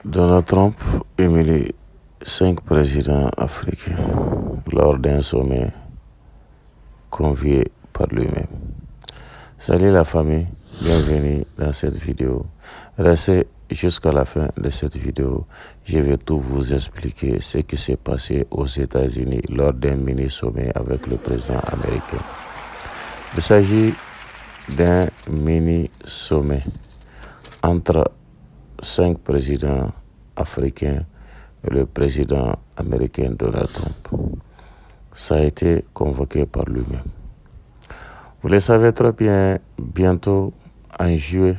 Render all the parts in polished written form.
Donald Trump humilie 5 présidents africains lors d'un sommet convié par lui-même. Salut la famille, bienvenue dans cette vidéo. Restez jusqu'à la fin de cette vidéo. Je vais tout vous expliquer ce qui s'est passé aux États-Unis lors d'un mini-sommet avec le président américain. Il s'agit d'un mini-sommet entre 5 présidents africains et le président américain Donald Trump. Ça a été convoqué par lui-même. Vous le savez très bien, bientôt en juillet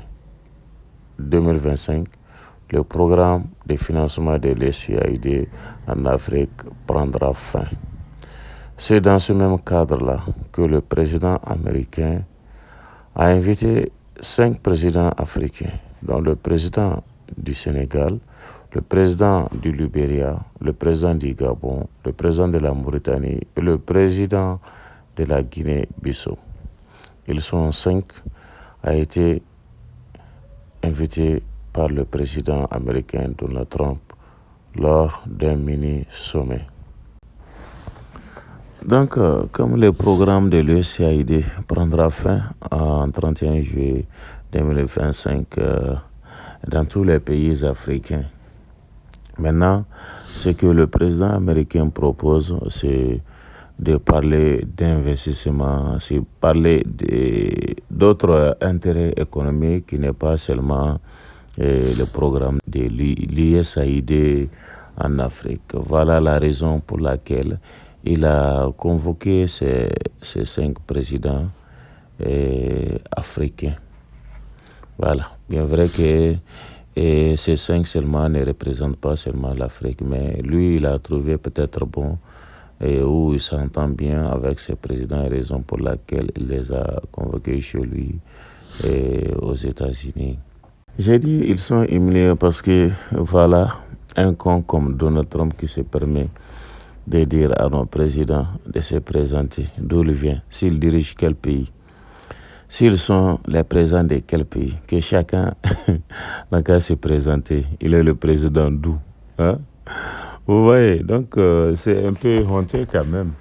2025, le programme de financement de l'USAID en Afrique prendra fin. C'est dans ce même cadre-là que le président américain a invité 5 présidents africains, dont le président du Sénégal, le président du Libéria, le président du Gabon, le président de la Mauritanie et le président de la Guinée-Bissau. Ils sont 5, a été invité par le président américain Donald Trump lors d'un mini-sommet. Donc, comme le programme de l'USAID prendra fin en 31 juillet 2025 dans tous les pays africains, maintenant, ce que le président américain propose, c'est de parler d'investissement, c'est parler d'autres intérêts économiques qui n'est pas seulement le programme de l'USAID en Afrique. Voilà la raison pour laquelle il a convoqué ces 5 présidents africains. Voilà, bien vrai que ces 5 seulement ne représentent pas seulement l'Afrique, mais lui, il a trouvé peut-être bon et où il s'entend bien avec ses présidents, et raison pour laquelle il les a convoqués chez lui et aux États-Unis. J'ai dit ils sont humiliés parce que voilà un con comme Donald Trump qui se permet de dire à nos présidents de se présenter, d'où il vient, s'il dirige quel pays, s'ils sont les présidents de quel pays, que chacun n'a qu'à se présenter, il est le président d'où, hein? Vous voyez, donc c'est un peu honteux quand même.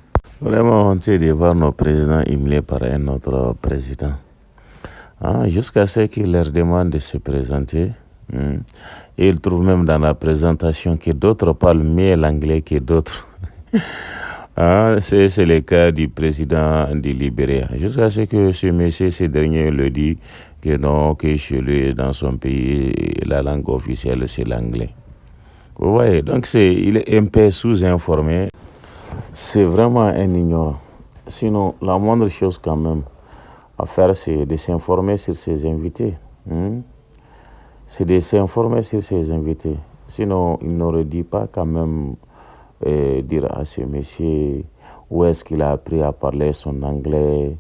Vraiment honteux de voir nos présidents humiliés par un autre président. Hein, jusqu'à ce qu'il leur demande de se présenter. Et ils trouvent même dans la présentation que d'autres parlent mieux l'anglais que d'autres. Hein, c'est le cas du président du Libéria. Jusqu'à ce que ce monsieur, ce dernier, le dit que non, que chez lui, dans son pays, la langue officielle, c'est l'anglais. Vous voyez, donc il est un peu sous-informé. C'est vraiment un ignorant. Sinon, la moindre chose quand même à faire, c'est de s'informer sur ses invités. C'est de s'informer sur ses invités. Sinon, il n'aurait dit pas quand même dire à ce monsieur où est-ce qu'il a appris à parler son anglais,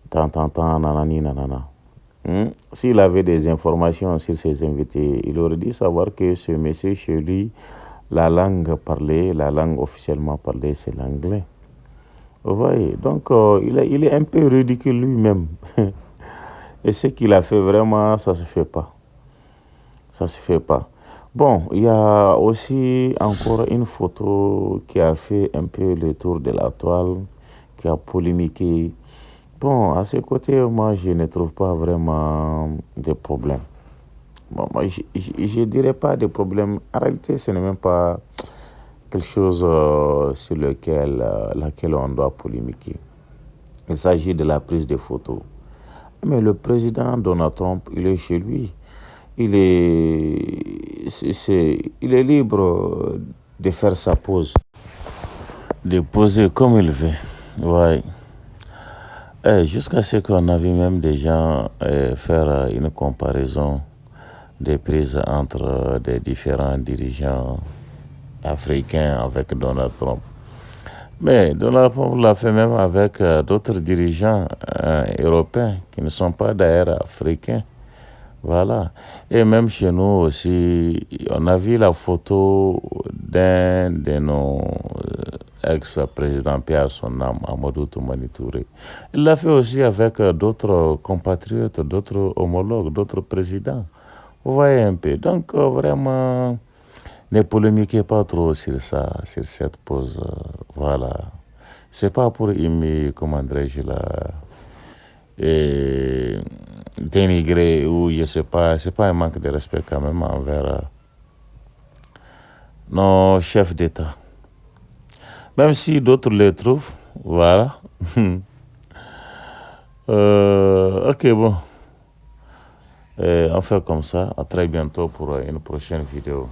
tant, nanani, nanana. S'il avait des informations sur ses invités, il aurait dû savoir que ce monsieur chez lui, la langue parlée, la langue officiellement parlée, c'est l'anglais. Vous voyez, donc il est un peu ridicule lui-même. Et ce qu'il a fait vraiment, ça se fait pas. Ça se fait pas. Bon, il y a aussi encore une photo qui a fait un peu le tour de la toile, qui a polémiqué. Bon, à ce côté, moi, je ne trouve pas vraiment de problème. Bon, moi, je dirais pas de problème. En réalité, ce n'est même pas quelque chose sur laquelle on doit polémiquer. Il s'agit de la prise de photos. Mais le président Donald Trump, il est chez lui. Il est libre de faire sa pose, de poser comme il veut. Ouais. Jusqu'à ce qu'on a vu même des gens faire une comparaison des prises entre des différents dirigeants africains avec Donald Trump. Mais Donald Trump l'a fait même avec d'autres dirigeants européens qui ne sont pas d'ailleurs africains. Voilà. Et même chez nous aussi, on a vu la photo d'un de nos ex-présidents, paix à son âme, Amadou Toumani Touré. Il l'a fait aussi avec d'autres compatriotes, d'autres homologues, d'autres présidents. Vous voyez un peu. Donc, vraiment, Ne polémiquez pas trop sur ça, sur cette pause. Voilà. C'est pas pour aimer, comment dirais-je là, et dénigrer ou je sais pas, c'est pas un manque de respect quand même envers nos chefs d'État. Même si d'autres les trouvent, voilà. Ok, bon. On fait comme ça. À très bientôt pour une prochaine vidéo.